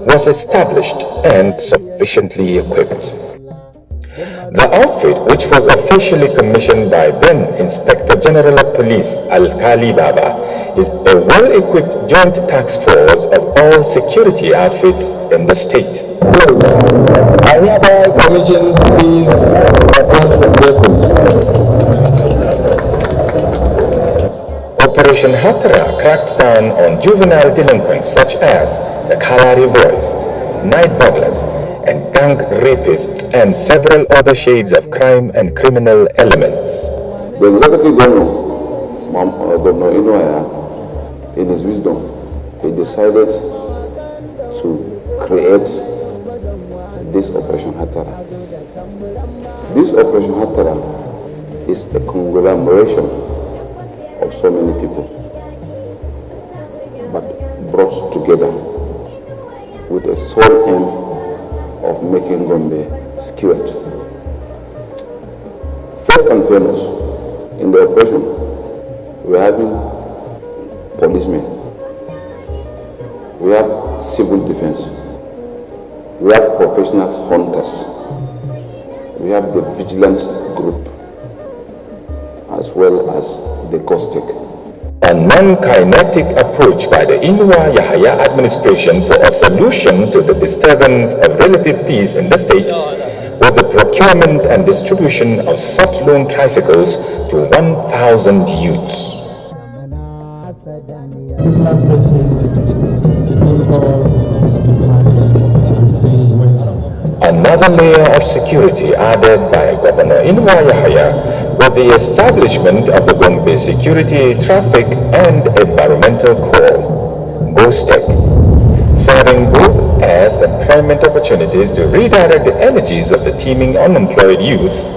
was established and sufficiently equipped. The outfit, which was officially commissioned by then Inspector General of Police Alkali Baba, is a well-equipped joint task force of all security outfits in the state. I hereby commission these vehicles. Operation Hatara cracked down on juvenile delinquents such as the Kalari Boys, night burglars, and gang rapists, and several other shades of crime and criminal elements. The executive governor, Governor Inuaya, in his wisdom, he decided to create this Operation Hatara. This Operation Hatara is a conglomeration of so many people, but brought together with a sole aim of making Gombe secured. First and foremost, in the operation, we are having policemen, we have civil defense, we have professional hunters, we have the vigilant group, as well as the caustic. A non-kinetic approach by the Inua Yahya administration for a solution to the disturbance of relative peace in the state was the procurement and distribution of soft loan tricycles to 1,000 youths. Another layer of security added by Governor Inua Yahya was the establishment of the Gombe Security, Traffic and Environmental Corps, GOSTEC, serving both as employment opportunities to redirect the energies of the teeming unemployed youths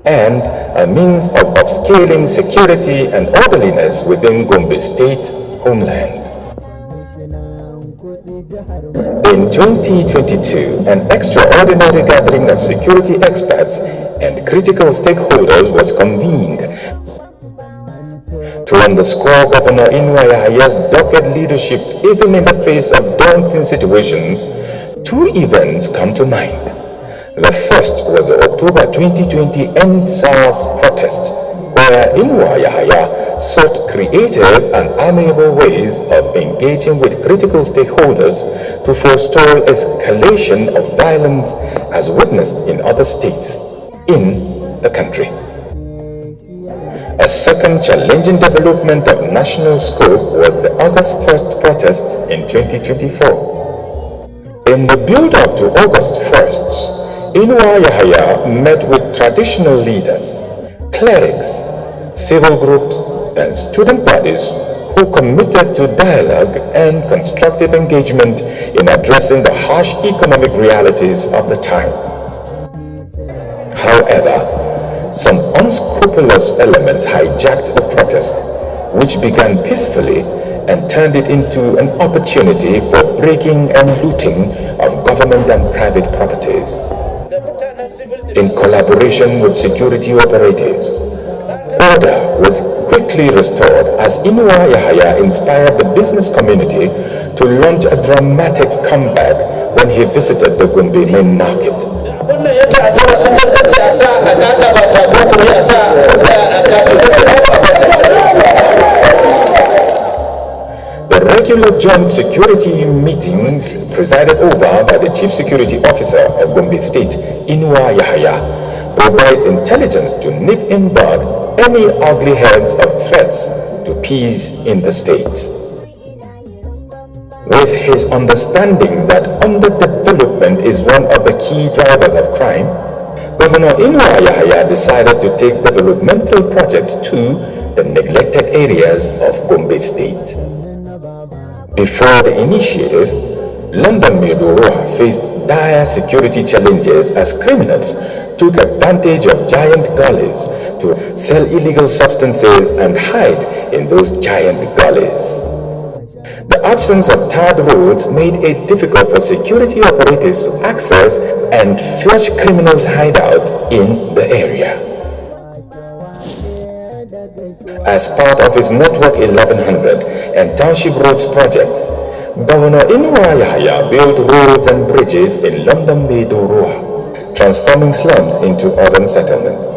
and a means of upscaling security and orderliness within Gombe State homeland. In 2022, an extraordinary gathering of security experts and critical stakeholders was convened to underscore Governor Inua Yahya's dogged leadership even in the face of daunting situations. Two events come to mind. The first was the October 2020 End SARS protest, where Inua Yahya sought creative and amiable ways of engaging with critical stakeholders to forestall escalation of violence as witnessed in other states in the country. A second challenging development of national scope was the August 1st protests in 2024. In the build-up to August 1st, Inua Yahya met with traditional leaders, clerics, civil groups, and student bodies who committed to dialogue and constructive engagement in addressing the harsh economic realities of the time. However, some unscrupulous elements hijacked the protest, which began peacefully and turned it into an opportunity for breaking and looting of government and private properties. In collaboration with security operatives, order was quickly restored as Inua Yahya inspired the business community to launch a dramatic comeback when he visited the Gombe main market. The regular joint security meetings presided over by the Chief Security Officer of Gombe State, Inua Yahya, provides intelligence to nip in bud any ugly heads of threats to peace in the state. With his understanding that underdevelopment is one of the key drivers of crime, Governor Inua Yahya decided to take developmental projects to the neglected areas of Gombe State. Before the initiative, London Medoroa faced dire security challenges as criminals took advantage of giant gullies to sell illegal substances and hide in those giant gullies. The absence of tarred roads made it difficult for security operatives to access and flush criminals' hideouts in the area. As part of his Network 1100 and Township Roads projects, Governor Inua Yahya built roads and bridges in London Bay Dorua, transforming slums into urban settlements.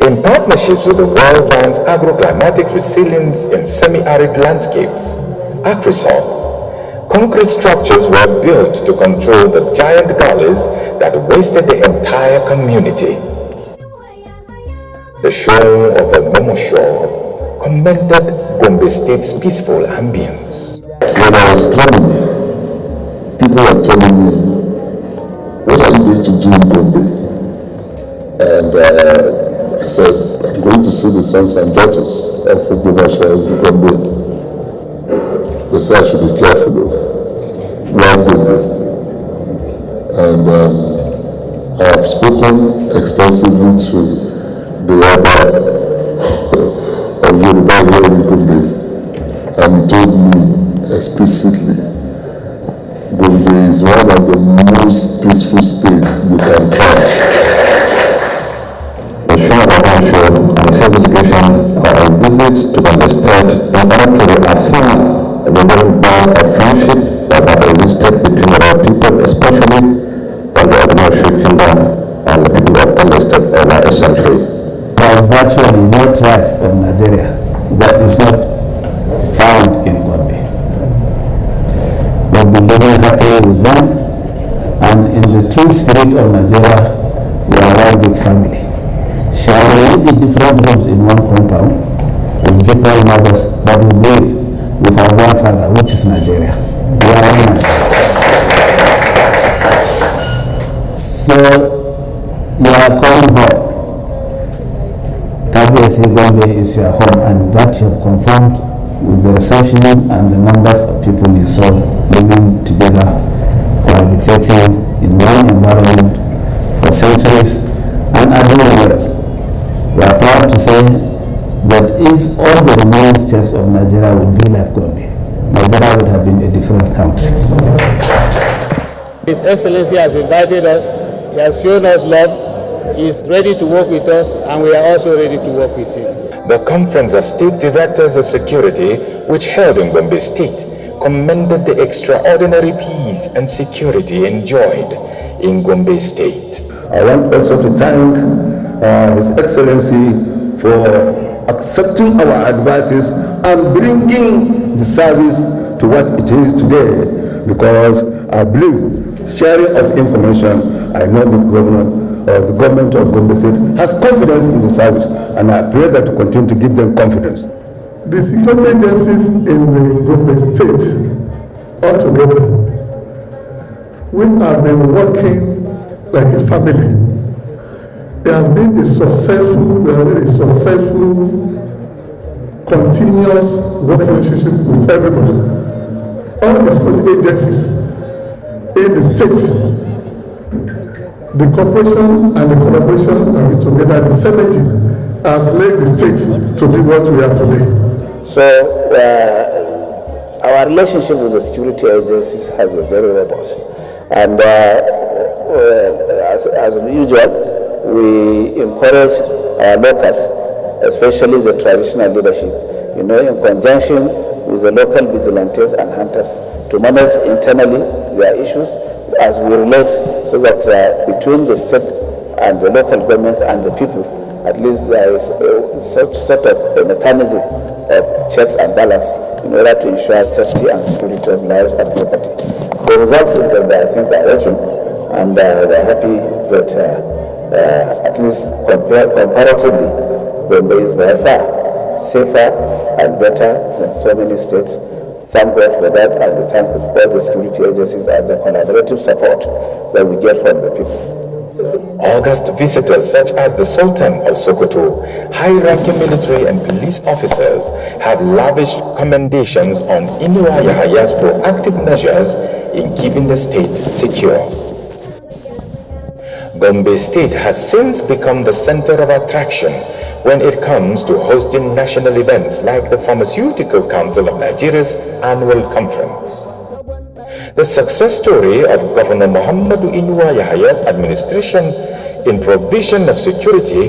In partnerships with the World Bank's Agroclimatic Resilience in Semi-Arid Landscapes, AgriSol, concrete structures were built to control the giant gullies that wasted the entire community. The show of a Momo Show commended Gombe State's peaceful ambience. When I was planning, people were telling me, what are you going to do in Gombe? And I said, I'm going to see the sons and daughters of Gombe in Gombe. They said I should be careful though. Why Gombe? And I have spoken extensively to the Yaba of Yoruba here in Gombe, and he told me explicitly, Gombe is one of the most peaceful states you can find. The show of attention and his education are a visit to the state in order to reaffirm the very bond of friendship that has existed between our people, especially when the Ogunwusi Kingdom and the people of Ondo State over a century. There is virtually no tribe of Nigeria that is not found in Gombe. We've been very happy with them, and in the true spirit of Nigeria, we are one big family. Sharing the different homes in one compound with different mothers, but we live with our one father, which is Nigeria. We are one. So, you are calling home. Tabiasi Gombe is your home, and that you have confirmed with the reception and the numbers of people you saw living together, cohabitating in one environment for centuries and are doing well. We are proud to say that if all the remaining states of Nigeria would be like Gombe, Nigeria would have been a different country. His Excellency has invited us, he has shown us love, he is ready to work with us, and we are also ready to work with him. The Conference of State Directors of Security, which held in Gombe State, commended the extraordinary peace and security enjoyed in Gombe State. I want also to thank His Excellency for accepting our advices and bringing the service to what it is today, because I believe sharing of information, I know the government of Gombe State has confidence in the service, and I pray that to continue to give them confidence. The security agencies in the Gombe State altogether, we have been working like a family. It has been a successful, continuous working relationship with everybody. All the security agencies in the state, the cooperation and the collaboration have been together. The synergy has made the state to be what we are today. So our relationship with the security agencies has been very robust, and as usual, we encourage our locals, especially the traditional leadership, in conjunction with the local vigilantes and hunters, to manage internally their issues as we relate, so that between the state and the local governments and the people, at least there is sort of a mechanism of checks and balance in order to ensure safety and security of lives and property. The results in Gombe, I think, are working, and we're happy that at least comparatively, Gombe is by far safer and better than so many states. Thank God for that, and we thank all the security agencies and the collaborative support that we get from the people. August visitors such as the Sultan of Sokoto, high-ranking military and police officers have lavished commendations on Inua Yahya's proactive measures in keeping the state secure. Gombe State has since become the center of attraction when it comes to hosting national events like the Pharmaceutical Council of Nigeria's annual conference. The success story of Governor Muhammadu Inua Yahya's administration in provision of security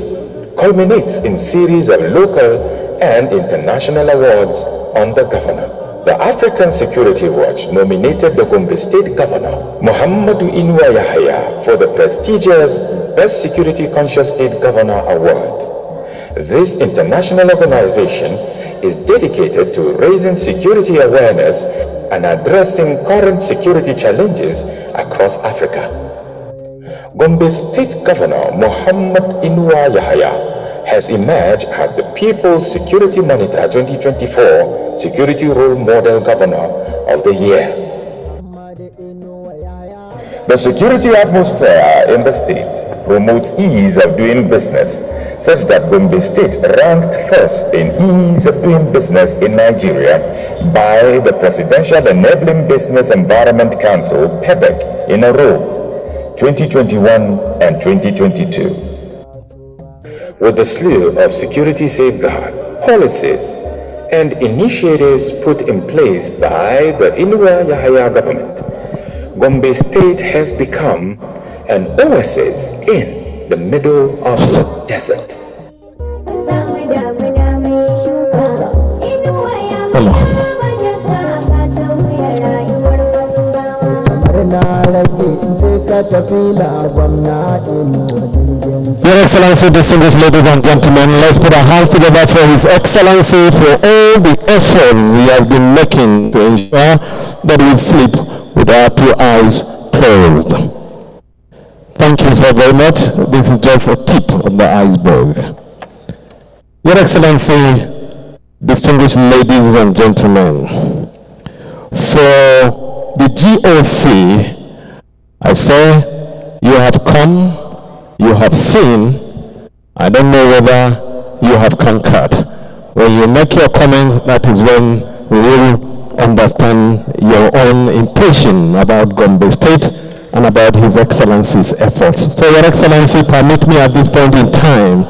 culminates in series of local and international awards on the governor. the African Security Watch nominated the Gombe State Governor, Muhammadu Inuwa Yahaya, for the prestigious Best Security Conscious State Governor Award. This international organization is dedicated to raising security awareness and addressing current security challenges across Africa. Gombe State Governor Muhammad Inuwa Yahaya has emerged as the People's Security Monitor 2024 Security Role Model Governor of the Year. The security atmosphere in the state promotes ease of doing business, such that Gombe State ranked first in ease of doing business in Nigeria by the Presidential Enabling Business Environment Council, PEBEC, in a row, 2021 and 2022. With the slew of security safeguard policies and initiatives put in place by the Inuwa Yahaya government, Gombe State has become an oasis in the middle of the desert. Your Excellency, distinguished ladies and gentlemen, let's put our hands together for His Excellency for all the efforts he has been making to ensure that we sleep with our two eyes closed. Thank you so very much. This is just a tip of the iceberg. Your Excellency, distinguished ladies and gentlemen, for the GOC, I say you have come, you have seen. I don't know whether you have conquered. When you make your comments, that is when we will understand your own impression about Gombe State and about His Excellency's efforts. So, Your Excellency, permit me at this point in time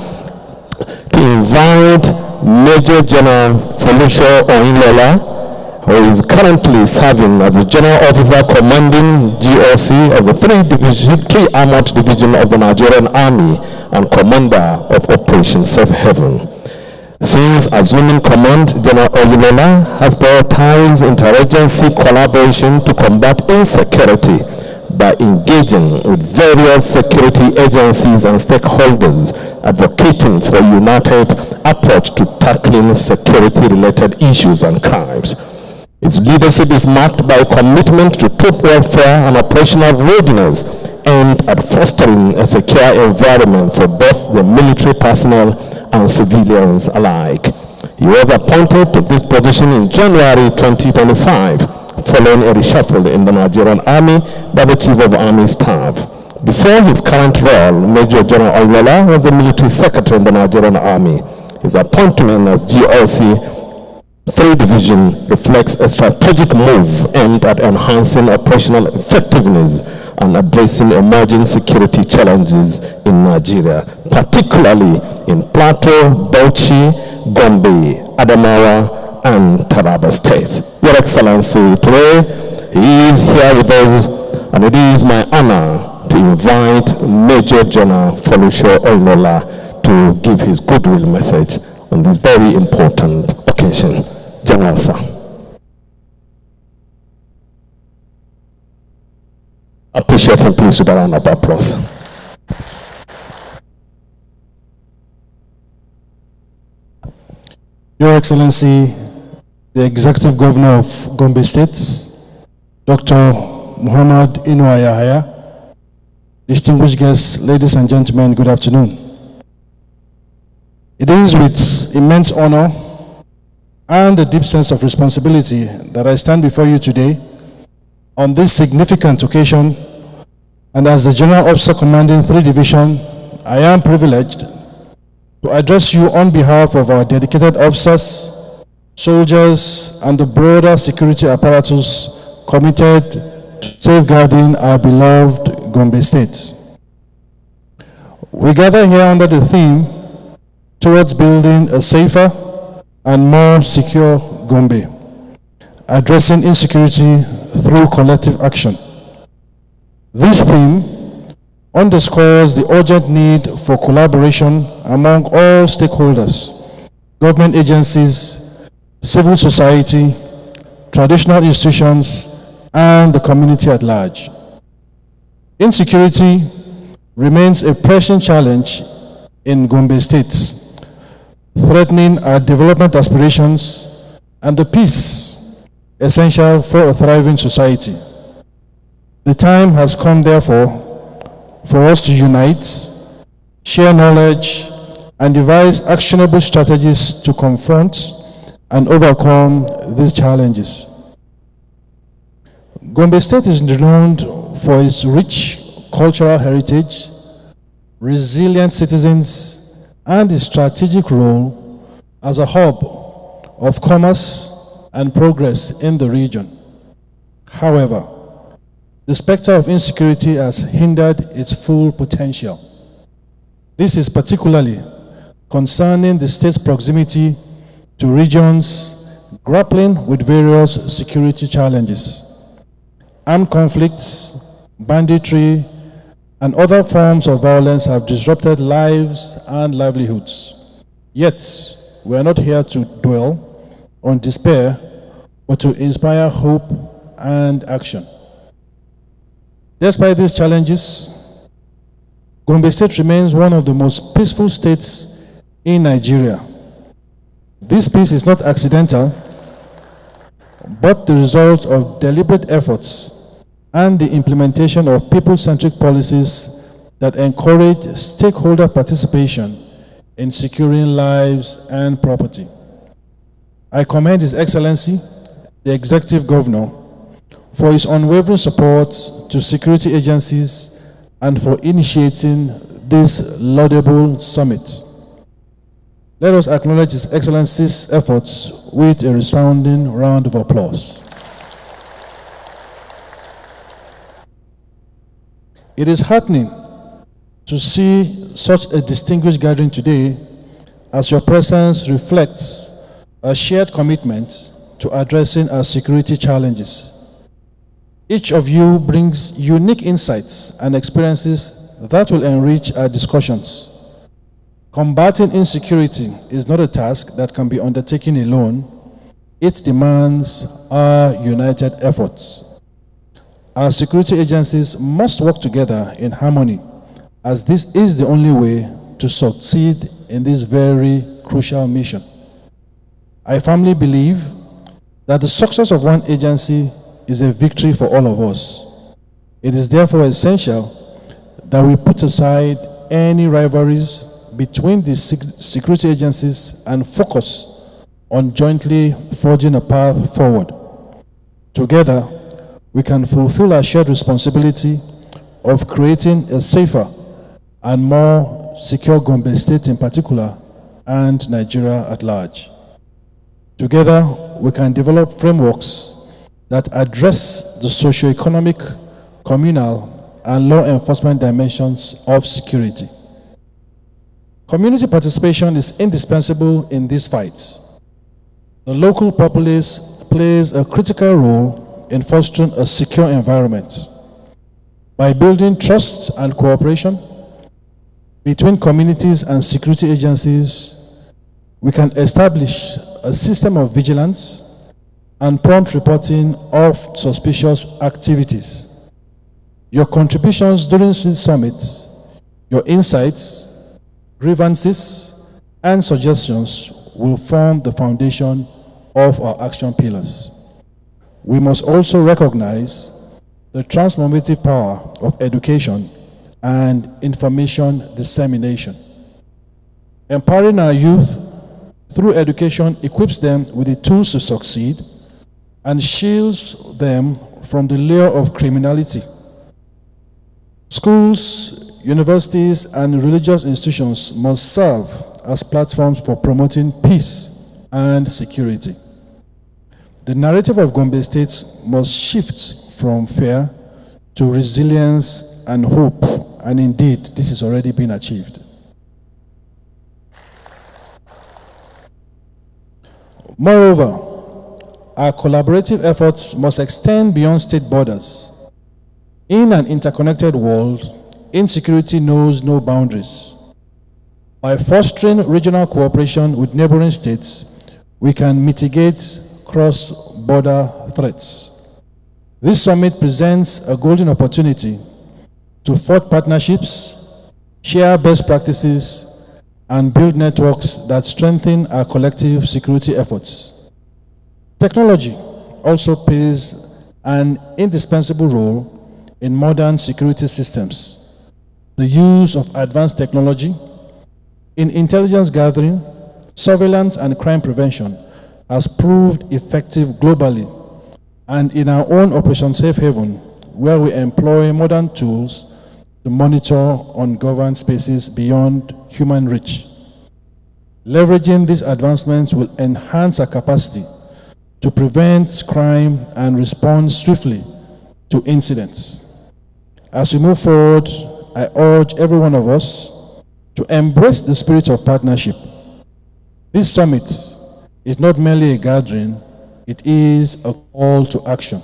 to invite Major General Folusho Oyinlola, who is currently serving as the General Officer Commanding GOC of the 3 Armored Division of the Nigerian Army and Commander of Operation Safe Haven. Since assuming command, General Oyinlola has prioritized interagency collaboration to combat insecurity by engaging with various security agencies and stakeholders, advocating for a united approach to tackling security-related issues and crimes. Its leadership is marked by a commitment to troop welfare and operational readiness aimed at fostering a secure environment for both the military personnel and civilians alike. He was appointed to this position in January 2025, following a reshuffle in the Nigerian Army by the Chief of Army Staff. Before his current role, Major General Oyinlola was the Military Secretary in the Nigerian Army. His appointment as GOC 3 Division reflects a strategic move aimed at enhancing operational effectiveness and addressing emerging security challenges in Nigeria, particularly in Plateau, Bauchi, Gombe, Adamawa, and Taraba states. Your Excellency, today he is here with us, and it is my honor to invite Major General Folusho Oyinlola to give his goodwill message on this very important occasion. General, sir. Appreciate him, please, with a round of applause. Your Excellency, the Executive Governor of Gombe State, Dr. Muhammad Inuwa Yahaya, distinguished guests, ladies and gentlemen, good afternoon. It is with immense honor and a deep sense of responsibility that I stand before you today on this significant occasion, and as the General Officer Commanding 3 Division, I am privileged to address you on behalf of our dedicated officers, soldiers, and the broader security apparatus committed to safeguarding our beloved Gombe State. We gather here under the theme towards building a safer and more secure Gombe, addressing insecurity through collective action. This theme underscores the urgent need for collaboration among all stakeholders, government agencies, civil society, traditional institutions, and the community at large. Insecurity remains a pressing challenge in Gombe State, threatening our development aspirations and the peace essential for a thriving society. The time has come, therefore, for us to unite, share knowledge, and devise actionable strategies to confront and overcome these challenges. Gombe State is renowned for its rich cultural heritage, resilient citizens, and its strategic role as a hub of commerce and progress in the region. However, the specter of insecurity has hindered its full potential. This is particularly concerning the state's proximity to regions grappling with various security challenges. Armed conflicts, banditry, and other forms of violence have disrupted lives and livelihoods. Yet, we are not here to dwell on despair, but to inspire hope and action. Despite these challenges, Gombe State remains one of the most peaceful states in Nigeria. This peace is not accidental, but the result of deliberate efforts and the implementation of people-centric policies that encourage stakeholder participation in securing lives and property. I commend His Excellency, the Executive Governor, for his unwavering support to security agencies and for initiating this laudable summit. Let us acknowledge His Excellency's efforts with a resounding round of applause. It is heartening to see such a distinguished gathering today, as your presence reflects a shared commitment to addressing our security challenges. Each of you brings unique insights and experiences that will enrich our discussions. Combating insecurity is not a task that can be undertaken alone. It demands our united efforts. Our security agencies must work together in harmony, as this is the only way to succeed in this very crucial mission. I firmly believe that the success of one agency is a victory for all of us. It is therefore essential that we put aside any rivalries between the security agencies and focus on jointly forging a path forward. Together, we can fulfill our shared responsibility of creating a safer and more secure Gombe State in particular, and Nigeria at large. Together, we can develop frameworks that address the socio-economic, communal, and law enforcement dimensions of security. Community participation is indispensable in this fight. The local populace plays a critical role in fostering a secure environment. By building trust and cooperation between communities and security agencies, we can establish a system of vigilance and prompt reporting of suspicious activities. Your contributions during this summit, your insights, grievances, and suggestions will form the foundation of our action pillars. We must also recognize the transformative power of education and information dissemination. Empowering our youth through education equips them with the tools to succeed and shields them from the lure of criminality. Schools, universities, and religious institutions must serve as platforms for promoting peace and security. The narrative of Gombe State must shift from fear to resilience and hope, and indeed, this is already being achieved. Moreover, our collaborative efforts must extend beyond state borders. In an interconnected world, insecurity knows no boundaries. By fostering regional cooperation with neighboring states, we can mitigate cross-border border threats. This summit presents a golden opportunity to forge partnerships, share best practices, and build networks that strengthen our collective security efforts. Technology also plays an indispensable role in modern security systems. The use of advanced technology in intelligence gathering, surveillance, and crime prevention has proved effective globally, and in our own Operation Safe Haven, where we employ modern tools to monitor ungoverned spaces beyond human reach. Leveraging these advancements will enhance our capacity to prevent crime and respond swiftly to incidents. As we move forward, I urge every one of us to embrace the spirit of partnership. This summit is not merely a gathering, it is a call to action.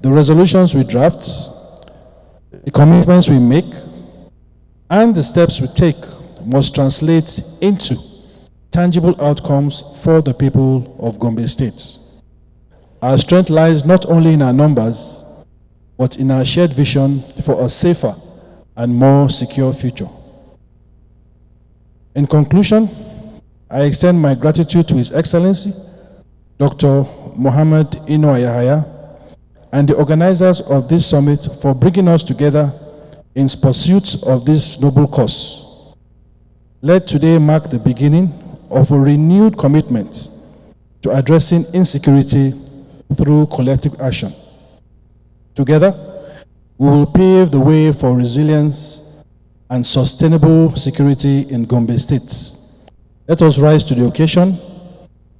The resolutions we draft, the commitments we make, and the steps we take must translate into tangible outcomes for the people of Gombe State. Our strength lies not only in our numbers, but in our shared vision for a safer and more secure future. In conclusion, I extend my gratitude to His Excellency, Dr. Mohammed Ino Yahaya, and the organizers of this summit for bringing us together in pursuit of this noble cause. Let today mark the beginning of a renewed commitment to addressing insecurity through collective action. Together, we will pave the way for resilience and sustainable security in Gombe State. Let us rise to the occasion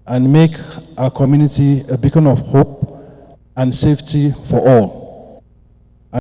and make our community a beacon of hope and safety for all.